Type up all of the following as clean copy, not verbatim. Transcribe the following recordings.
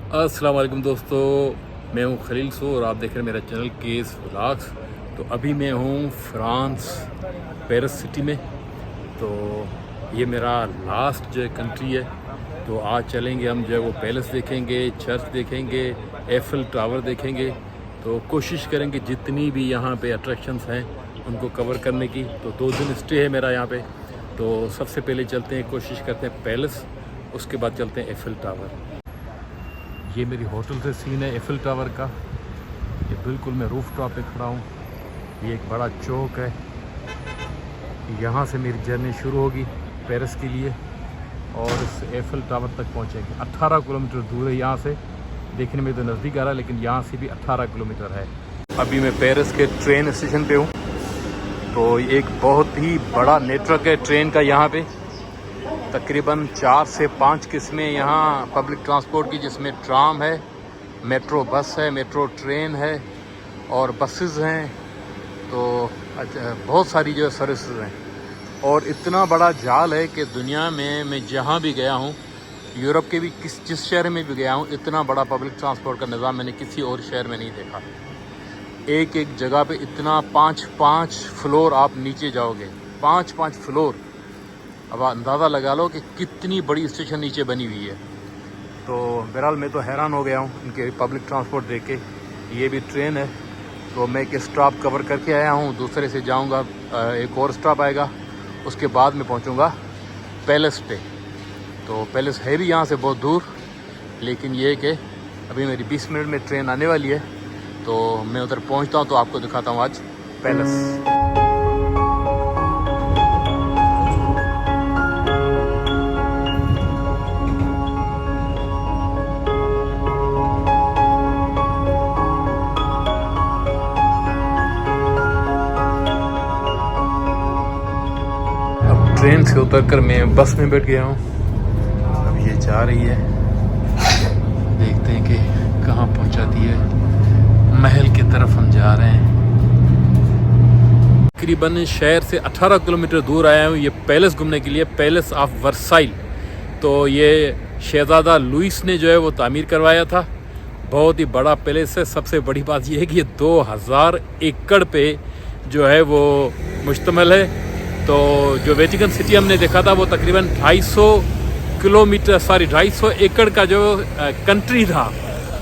अस्सलाम वालेकुम दोस्तों, मैं हूं खलील सो और आप देख रहे हैं मेरा चैनल केस व्लॉग्स। तो अभी मैं हूं फ्रांस पेरिस सिटी में। तो ये मेरा लास्ट जो कंट्री है। तो आज चलेंगे हम जो है वो पैलेस देखेंगे, चर्च देखेंगे, एफिल टावर देखेंगे। तो कोशिश करेंगे जितनी भी यहाँ पे अट्रैक्शंस हैं उनको कवर करने की। तो 2 दिन स्टे है मेरा यहाँ पे। तो सबसे पहले चलते हैं, कोशिश करते हैं पैलेस, उसके बाद चलते हैं एफिल टावर। ये मेरी होटल से सीन है एफिल टावर का। ये बिल्कुल मैं रूफ टॉप पे खड़ा हूँ। ये एक बड़ा चौक है। यहाँ से मेरी जर्नी शुरू होगी पेरिस के लिए और इस एफिल टावर तक पहुँचेंगे। 18 किलोमीटर दूर है यहाँ से। देखने में तो नज़दीक आ रहा है लेकिन यहाँ से भी 18 किलोमीटर है। अभी मैं पेरिस के ट्रेन स्टेशन पे हूँ। तो एक बहुत ही बड़ा नेटवर्क है ट्रेन का यहाँ पे। तकरीबन 4 से 5 किस्में यहाँ पब्लिक ट्रांसपोर्ट की, जिसमें ट्राम है, मेट्रो बस है, मेट्रो ट्रेन है और बसेस हैं। तो बहुत सारी जो सर्विसेज हैं और इतना बड़ा जाल है कि दुनिया में मैं जहाँ भी गया हूँ, यूरोप के भी जिस शहर में भी गया हूँ, इतना बड़ा पब्लिक ट्रांसपोर्ट का निज़ाम मैंने किसी और शहर में नहीं देखा। एक एक जगह पे इतना 5-5 फ्लोर आप नीचे जाओगे, 5-5 फ्लोर। अब अंदाज़ा लगा लो कि कितनी बड़ी स्टेशन नीचे बनी हुई है। तो बहरहाल मैं तो हैरान हो गया हूँ इनके पब्लिक ट्रांसपोर्ट देख के। ये भी ट्रेन है। तो मैं एक स्टॉप कवर करके आया हूँ, दूसरे से जाऊँगा, एक और स्टॉप आएगा, उसके बाद में पहुँचूँगा पैलेस पे। तो पैलेस है भी यहाँ से बहुत दूर, लेकिन ये कि अभी मेरी 20 मिनट में ट्रेन आने वाली है। तो मैं उधर पहुँचता हूँ तो आपको दिखाता हूँ आज पैलेस। ट्रेन से उतरकर मैं बस में बैठ गया हूँ। अब ये जा रही है, देखते हैं कि कहाँ पहुँचाती है। महल की तरफ हम जा रहे हैं। तकरीबन शहर से 18 किलोमीटर दूर आया हूँ ये पैलेस घूमने के लिए, पैलेस ऑफ वर्साइल। तो ये शहज़ादा लुइस ने जो है वो तामीर करवाया था। बहुत ही बड़ा पैलेस है। सबसे बड़ी बात यह है कि ये 2000 एकड़ पे जो है वो मुश्तमिल है। तो जो वेटिकन सिटी हमने देखा था वो तकरीबन 250 एकड़ का जो कंट्री था,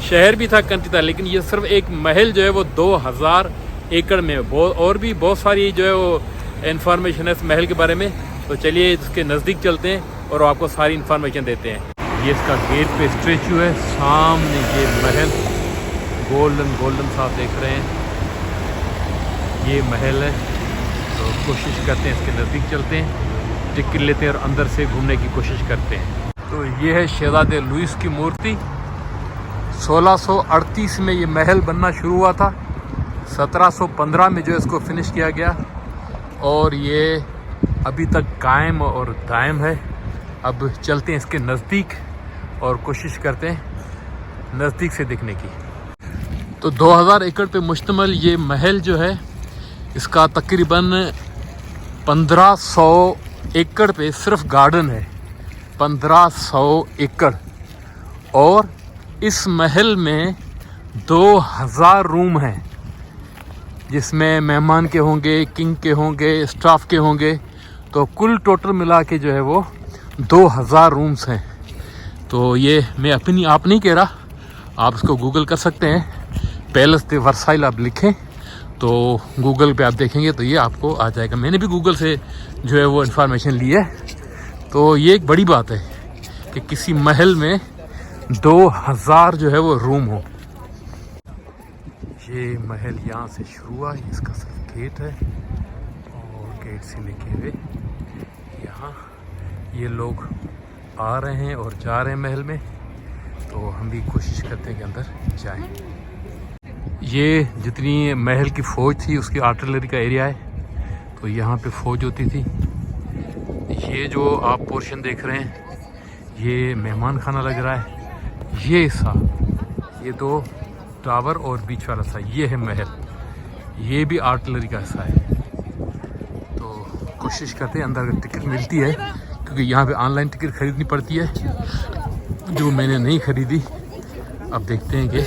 शहर भी था, कंट्री था। लेकिन ये सिर्फ एक महल जो है वो 2000 एकड़ में। और भी बहुत सारी जो है वो इन्फॉर्मेशन है इस महल के बारे में। तो चलिए इसके नज़दीक चलते हैं और आपको सारी इन्फॉर्मेशन देते हैं। ये इसका गेट पे स्टैचू है, सामने ये महल गोल्डन सा आप देख रहे हैं, ये महल है। तो कोशिश करते हैं इसके नज़दीक चलते हैं, टिकट लेते हैं और अंदर से घूमने की कोशिश करते हैं। तो ये है शहज़ादे लुइस की मूर्ति। 1638 में ये महल बनना शुरू हुआ था। 1715 में जो इसको फिनिश किया गया और ये अभी तक कायम और दायम है। अब चलते हैं इसके नज़दीक और कोशिश करते हैं नज़दीक से देखने की। तो 2000 एकड़ पे मुश्तमिल ये महल जो है, इसका तकरीबन 1500 एकड़ पे सिर्फ गार्डन है। 1500 एकड़। और इस महल में 2000 रूम हैं, जिसमें मेहमान के होंगे, किंग के होंगे, स्टाफ के होंगे। तो कुल टोटल मिला के जो है वो 2000 रूम्स हैं। तो ये मैं अपनी आप नहीं कह रहा, आप इसको गूगल कर सकते हैं। पैलेस दे वर्साइल आप लिखें तो गूगल पे आप देखेंगे तो ये आपको आ जाएगा। मैंने भी गूगल से जो है वो इन्फॉर्मेशन ली है। तो ये एक बड़ी बात है कि किसी महल में 2000 जो है वो रूम हो। ये महल यहाँ से शुरू हुआ, इसका सिर्फ गेट है और गेट से लेके हुए यहाँ ये लोग आ रहे हैं और जा रहे हैं महल में। तो हम भी कोशिश करते हैं कि अंदर जाएं। ये जितनी महल की फ़ौज थी उसकी आर्टिलरी का एरिया है। तो यहाँ पे फ़ौज होती थी। ये जो आप पोर्शन देख रहे हैं ये मेहमान खाना लग रहा है। ये हिस्सा, ये 2 टावर और बीच वाला हिस्सा, ये है महल। ये भी आर्टिलरी का हिस्सा है। तो कोशिश करते हैं अंदर टिकट मिलती है, क्योंकि यहाँ पे ऑनलाइन टिकट ख़रीदनी पड़ती है जो मैंने नहीं ख़रीदी। अब देखते हैं कि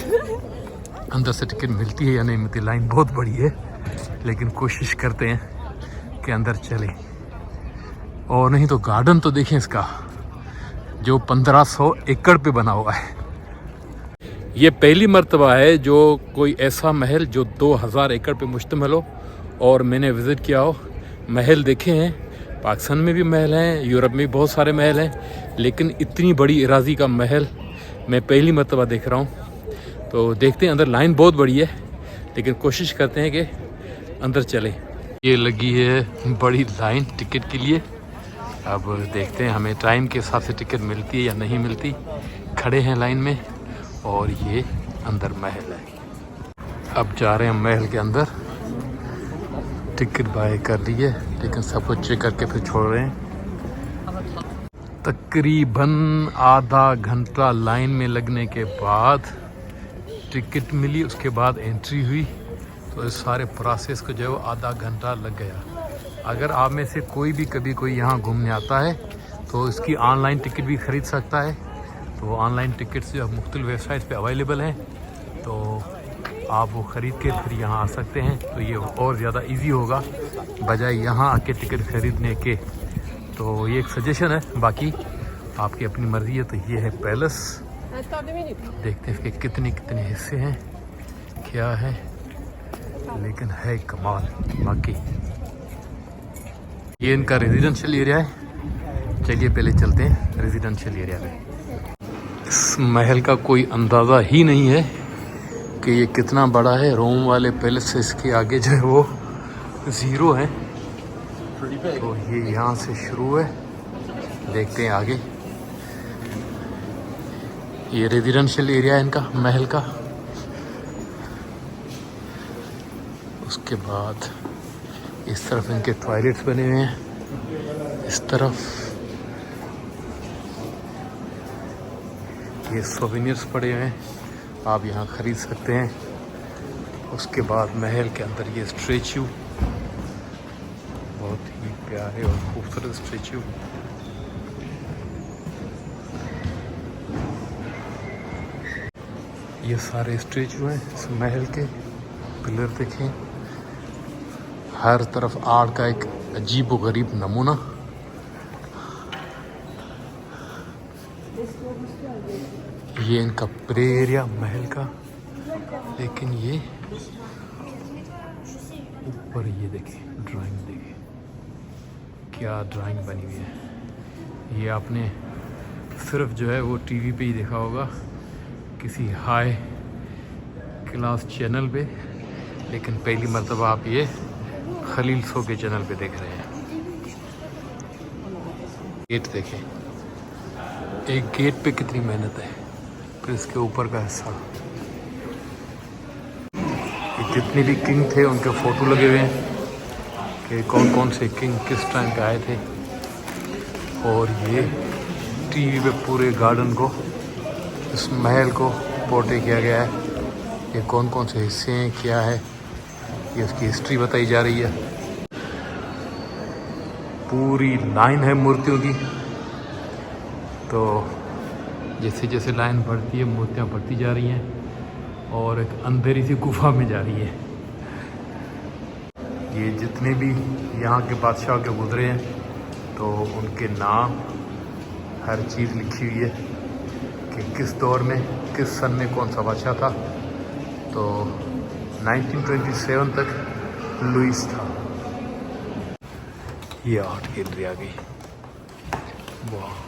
अंदर से टिकट मिलती है या नहीं मिलती। लाइन बहुत बड़ी है, लेकिन कोशिश करते हैं कि अंदर चले। और नहीं तो गार्डन तो देखें इसका, जो 1500 एकड़ पे बना हुआ है। ये पहली मर्तबा है जो कोई ऐसा महल जो 2000 एकड़ पे मुश्तमिल हो और मैंने विज़िट किया हो। महल देखे हैं, पाकिस्तान में भी महल हैं, यूरोप में भी बहुत सारे महल हैं, लेकिन इतनी बड़ी इरादी का महल मैं पहली मर्तबा देख रहा हूँ। तो देखते हैं, अंदर लाइन बहुत बड़ी है, लेकिन कोशिश करते हैं कि अंदर चलें। ये लगी है बड़ी लाइन टिकट के लिए। अब देखते हैं हमें टाइम के हिसाब से टिकट मिलती है या नहीं मिलती। खड़े हैं लाइन में और ये अंदर महल है। अब जा रहे हैं महल के अंदर। टिकट बाय कर ली है, लेकिन सब कुछ चेक करके फिर छोड़ रहे हैं। तकरीबन आधा घंटा लाइन में लगने के बाद टिकट मिली, उसके बाद एंट्री हुई। तो इस सारे प्रोसेस को जो है वो आधा घंटा लग गया। अगर आप में से कोई भी कभी कोई यहाँ घूमने आता है तो इसकी ऑनलाइन टिकट भी ख़रीद सकता है। तो ऑनलाइन टिकट्स जो मुख्तलिफ वेबसाइट्स पे अवेलेबल हैं, तो आप वो ख़रीद के फिर यहाँ आ सकते हैं। तो ये और ज़्यादा इजी होगा बजाय यहाँ आके टिकट ख़रीदने के। तो ये एक सजेशन है, बाकी आपकी अपनी मर्ज़ी है। तो ये है पैलेस, देखते हैं इसके कितने कितने हिस्से हैं, क्या है, लेकिन है कमाल। बाकी ये इनका रेजिडेंशियल एरिया है। चलिए पहले चलते हैं रेजिडेंशियल एरिया में। इस महल का कोई अंदाज़ा ही नहीं है कि ये कितना बड़ा है। रोम वाले पैलेस से इसके आगे जो है वो 0 है। तो ये यहाँ से शुरू है, देखते हैं आगे। ये रेजिडेंशियल एरिया है इनका, महल का। उसके बाद इस तरफ इनके टॉयलेट्स बने हुए हैं, इस तरफ ये सोवेनियर्स पड़े हुए हैं, आप यहाँ ख़रीद सकते हैं। उसके बाद महल के अंदर ये स्टैचू, बहुत ही प्यारे और खूबसूरत स्टैचू। ये सारे स्टैचू हैं इस महल के। पिलर देखें, हर तरफ आर्ट का एक अजीब व गरीब नमूना। ये इनका प्रे एरिया महल का, लेकिन ये ऊपर ये देखें, ड्राइंग देखें, क्या ड्राइंग बनी हुई है। ये आपने सिर्फ जो है वो टीवी पे ही देखा होगा, किसी हाई क्लास चैनल पे, लेकिन पहली मर्तबा आप ये खलील शो के चैनल पे देख रहे हैं। गेट देखें, एक गेट पे कितनी मेहनत है, फिर इसके ऊपर का हिस्सा। जितने भी किंग थे उनके फ़ोटो लगे हुए हैं कि कौन कौन से किंग किस टाइम पे आए थे। और ये टीवी पे पूरे गार्डन को, इस महल को पोर्ट्रे किया गया है। ये कौन कौन से हिस्से हैं, क्या है, ये उसकी हिस्ट्री बताई जा रही है। पूरी लाइन है मूर्तियों की। तो जैसे जैसे लाइन बढ़ती है, मूर्तियाँ बढ़ती जा रही हैं और एक अंधेरी सी गुफा में जा रही है। ये जितने भी यहाँ के बादशाह के गुजरे हैं, तो उनके नाम, हर चीज़ लिखी हुई है कि किस दौर में, किस सन में कौन सा बादशाह था। तो 1927 तक लुइस था। ये आर्ट गैलरी आ गई, वाह।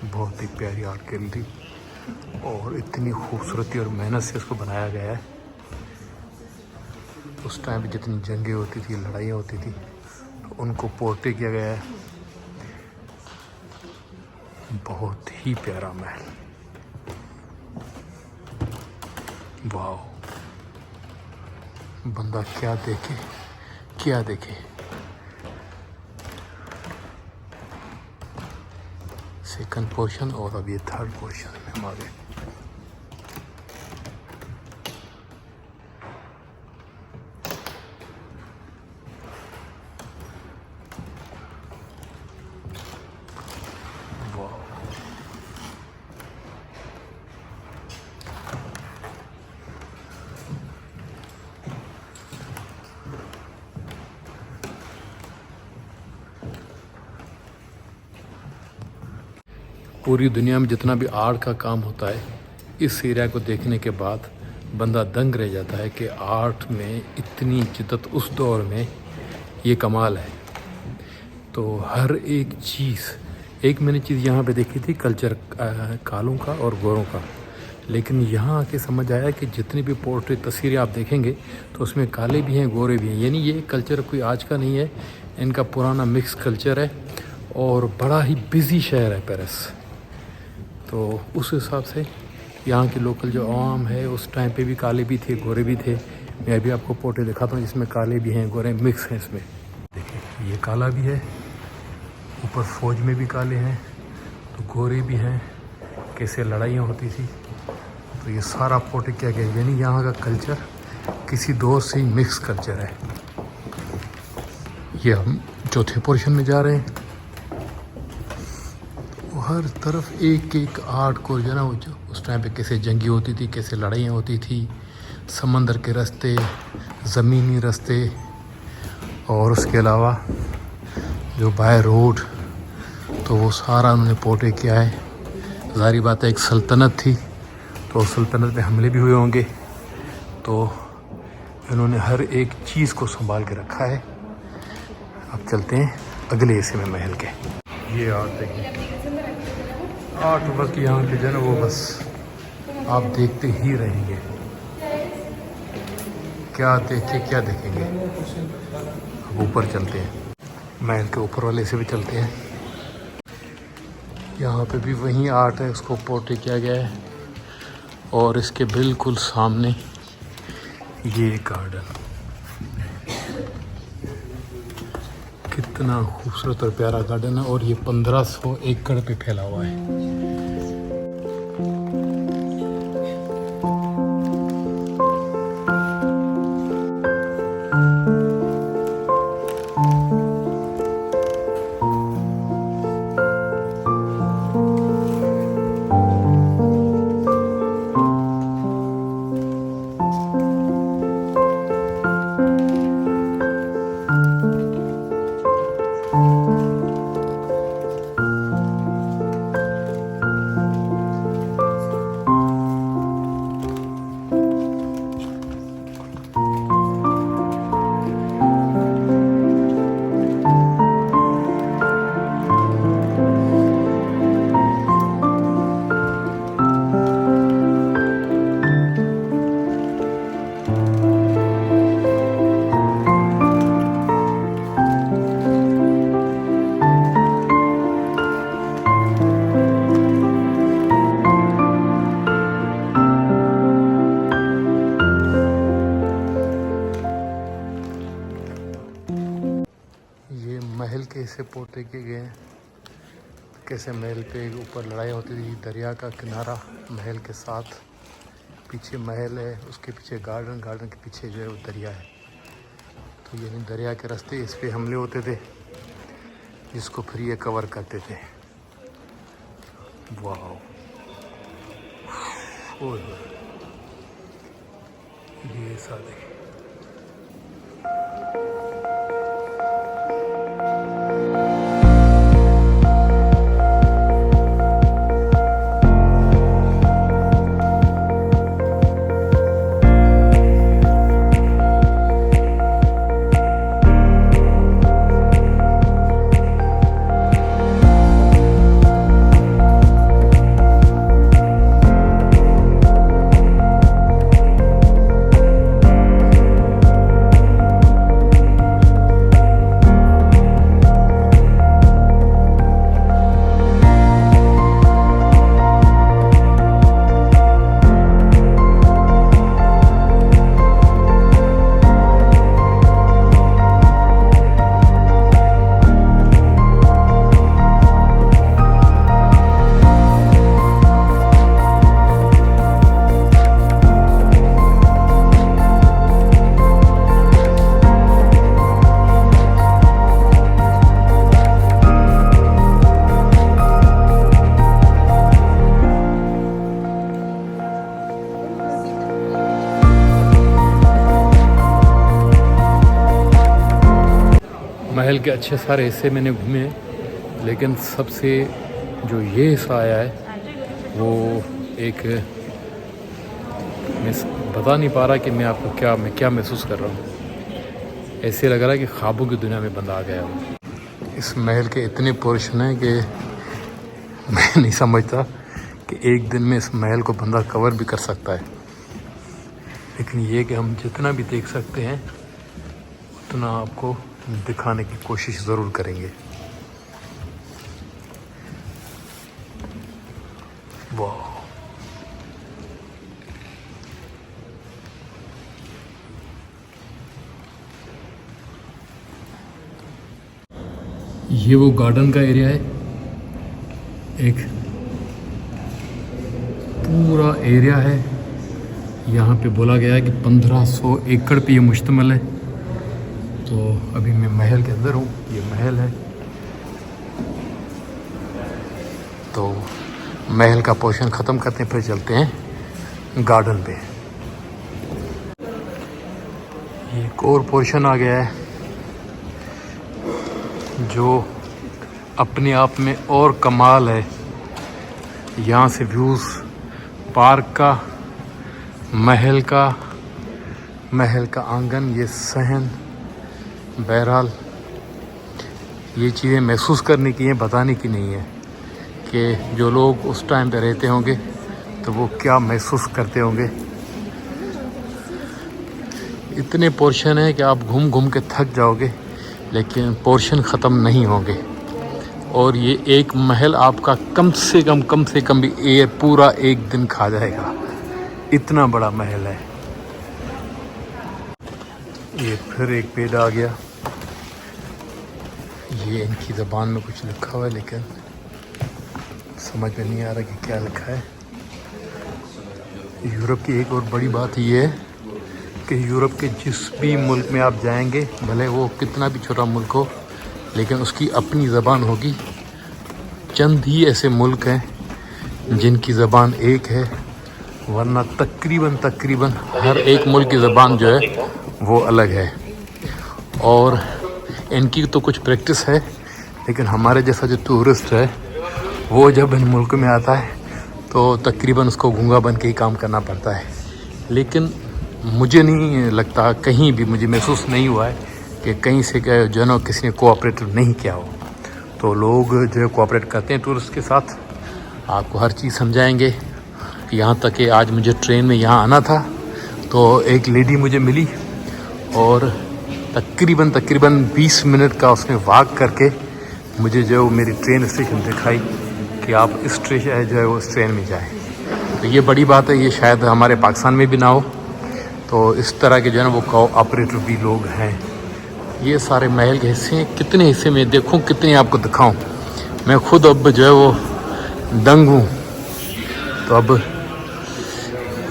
बहुत ही प्यारी आर्ट गैलरी, और इतनी खूबसूरती और मेहनत से इसको बनाया गया है। उस टाइम पे जितनी जंगें होती थी, लड़ाइयाँ होती थी, तो उनको पोर्ट्रे किया गया है। बहुत ही प्यारा महल, वाह। बंदा क्या देखे, क्या देखे। सेकंड पोर्शन और अब ये थर्ड पोर्शन में हम आ गए। पूरी दुनिया में जितना भी आर्ट का काम होता है, इस एरिया को देखने के बाद बंदा दंग रह जाता है कि आर्ट में इतनी जिद्दत उस दौर में, ये कमाल है। तो हर एक चीज़, एक मैंने चीज़ यहाँ पे देखी थी कल्चर कालों का और गोरों का, लेकिन यहाँ आके समझ आया कि जितनी भी पोर्ट्रेट तस्वीरें आप देखेंगे तो उसमें काले भी हैं, गोरे भी हैं। यानी ये कल्चर कोई आज का नहीं है, इनका पुराना मिक्स कल्चर है और बड़ा ही बिज़ी शहर है पेरिस। तो उस हिसाब से यहाँ की लोकल जो आवाम है, उस टाइम पे भी काले भी थे, गोरे भी थे। मैं अभी आपको पोर्ट्रेट दिखाता हूँ जिसमें काले भी हैं, गोरे मिक्स हैं इसमें। देखिए ये काला भी है, ऊपर फौज में भी काले हैं, तो गोरे भी हैं, कैसे लड़ाइयाँ होती थी। तो ये सारा पोर्ट्रेट किया गया, यानी यहाँ का कल्चर किसी दौर से ही मिक्स कल्चर है। ये हम चौथे पोर्शन में जा रहे हैं। तो हर तरफ एक एक आर्ट को जो है ना, वो जो उस टाइम पे कैसे जंगी होती थी, कैसे लड़ाइयाँ होती थी, समंदर के रास्ते, ज़मीनी रास्ते, और उसके अलावा जो बाय रोड, तो वो सारा उन्होंने पोर्ट्रेट किया है। ज़ाहिर बात है एक सल्तनत थी, तो सल्तनत में हमले भी हुए होंगे, तो इन्होंने हर एक चीज़ को संभाल के रखा है। अब चलते हैं अगले हिस्से में महल के। ये आर्ट देखिए, आर्ट बस यहाँ पे जो है ना, वो बस आप देखते ही रहेंगे। क्या देखे क्या देखेंगे। अब ऊपर चलते हैं, महल के ऊपर वाले से भी चलते हैं। यहाँ पे भी वही आर्ट है, उसको पोर्ट्रेट किया गया है। और इसके बिल्कुल सामने ये गार्डन, कितना खूबसूरत और प्यारा गार्डन है, और ये 1500 एकड़ पे फैला हुआ है। महल के हिस्से पोर्ट्रेट किए गए हैं, कैसे महल पे ऊपर लड़ाई होती थी। दरिया का किनारा महल के साथ, पीछे महल है, उसके पीछे गार्डन, गार्डन के पीछे जो है वो दरिया है। तो यानी दरिया के रास्ते इस पे हमले होते थे, जिसको फिर ये कवर करते थे। वाह, ये साले महल के अच्छे सारे हिस्से मैंने घूमे, लेकिन सबसे जो ये हिस्सा आया है वो एक, मैं बता नहीं पा रहा कि मैं आपको क्या महसूस कर रहा हूँ। ऐसे लग रहा है कि ख्वाबों की दुनिया में बंदा आ गया हूँ। इस महल के इतने पोर्शन हैं कि मैं नहीं समझता कि एक दिन में इस महल को बंदा कवर भी कर सकता है। लेकिन ये कि हम जितना भी देख सकते हैं उतना आपको दिखाने की कोशिश ज़रूर करेंगे। वाह, ये वो गार्डन का एरिया है। एक पूरा एरिया है। यहाँ पे बोला गया है कि 1500 एकड़ पे ये मुश्तमिल है। तो अभी मैं महल के अंदर हूँ, ये महल है। तो महल का पोर्शन ख़त्म करते हैं, फिर चलते हैं गार्डन पे। ये एक और पोर्शन आ गया है जो अपने आप में और कमाल है। यहाँ से व्यूज़ पार्क का, महल का आंगन, ये सहन। बहरहाल ये चीज़ें महसूस करने की हैं, बताने की नहीं है कि जो लोग उस टाइम पे रहते होंगे तो वो क्या महसूस करते होंगे। इतने पोर्शन है कि आप घूम घूम के थक जाओगे, लेकिन पोर्शन ख़त्म नहीं होंगे। और ये एक महल आपका कम से कम भी पूरा एक दिन खा जाएगा, इतना बड़ा महल है। ये फिर एक पेड़ आ गया। ये इनकी ज़बान में कुछ लिखा हुआ है, लेकिन समझ में नहीं आ रहा कि क्या लिखा है। यूरोप की एक और बड़ी बात ये है कि यूरोप के जिस भी मुल्क में आप जाएंगे, भले वो कितना भी छोटा मुल्क हो, लेकिन उसकी अपनी ज़बान होगी। चंद ही ऐसे मुल्क हैं जिनकी ज़बान एक है, वरना तकरीबन हर एक मुल्क की ज़बान जो है वो अलग है। और इनकी तो कुछ प्रैक्टिस है, लेकिन हमारे जैसा जो टूरिस्ट है वो जब इन मुल्कों में आता है तो तकरीबन उसको गूंगा बन के ही काम करना पड़ता है। लेकिन मुझे नहीं लगता, कहीं भी मुझे महसूस नहीं हुआ है कि कहीं से जो है ना किसी ने कोऑपरेट नहीं किया हो। तो लोग जो है कोऑपरेट करते हैं टूरिस्ट के साथ, आपको हर चीज़ समझाएंगे। यहाँ तक कि आज मुझे ट्रेन में यहाँ आना था तो एक लेडी मुझे मिली और तकरीबन 20 मिनट का उसने वॉक करके मुझे जो मेरी ट्रेन स्टेशन दिखाई कि आप इस स्टेशन जो है वो इस ट्रेन में जाएं। तो ये बड़ी बात है, ये शायद हमारे पाकिस्तान में भी ना हो। तो इस तरह के जो है ना वो कोऑपरेटिव भी लोग हैं। ये सारे महल के हिस्से हैं। कितने हिस्से में देखूं, कितने आपको दिखाऊं। मैं खुद अब जो है वो दंग हूँ। तो अब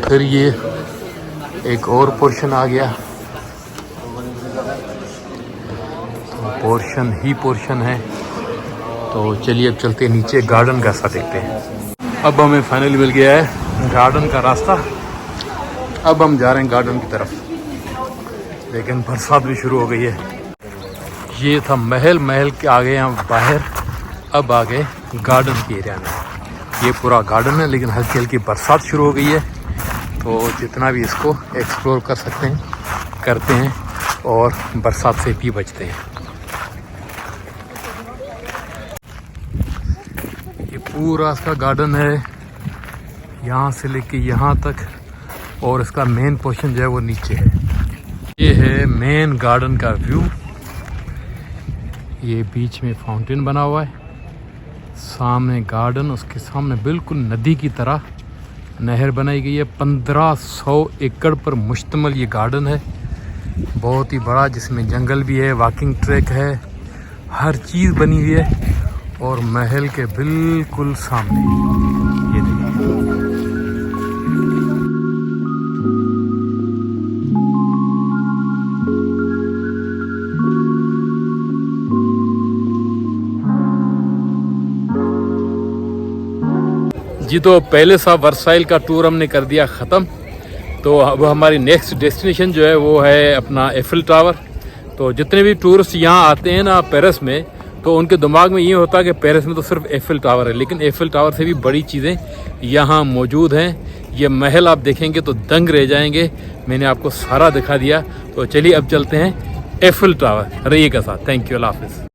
फिर ये एक और पोर्शन आ गया। तो पोर्शन ही पोर्शन है। तो चलिए अब चलते हैं नीचे, गार्डन का रास्ता देखते हैं। अब हमें फाइनली मिल गया है गार्डन का रास्ता। अब हम जा रहे हैं गार्डन की तरफ, लेकिन बरसात भी शुरू हो गई है। ये था महल के आगे हम बाहर, अब आ गए गार्डन के एरिया में। ये पूरा गार्डन है, लेकिन हल्की हल्की बरसात शुरू हो गई है। तो जितना भी इसको एक्सप्लोर कर सकते हैं करते हैं और बरसात से भी बचते हैं। ये पूरा इसका गार्डन है, यहाँ से लेके यहाँ तक, और इसका मेन पोर्शन जो है वो नीचे है। ये है मेन गार्डन का व्यू। ये बीच में फाउंटेन बना हुआ है, सामने गार्डन, उसके सामने बिल्कुल नदी की तरह नहर बनाई गई है। 1500 एकड़ पर मुश्तमिल ये गार्डन है, बहुत ही बड़ा, जिसमें जंगल भी है, वॉकिंग ट्रैक है, हर चीज़ बनी हुई है। और महल के बिल्कुल सामने ये देखिए, जी। तो पहले सा वर्साइल का टूर हमने कर दिया ख़त्म। तो अब हमारी नेक्स्ट डेस्टिनेशन जो है वो है अपना एफिल टावर। तो जितने भी टूरिस्ट यहाँ आते हैं ना पेरिस में, तो उनके दिमाग में ये होता है कि पेरिस में तो सिर्फ एफिल टावर है, लेकिन एफिल टावर से भी बड़ी चीज़ें यहाँ मौजूद हैं। ये महल आप देखेंगे तो दंग रह जाएंगे। मैंने आपको सारा दिखा दिया, तो चलिए अब चलते हैं एफिल टावर। रहिएगा साथ। थैंक यू, अल्लाह हाफिज़।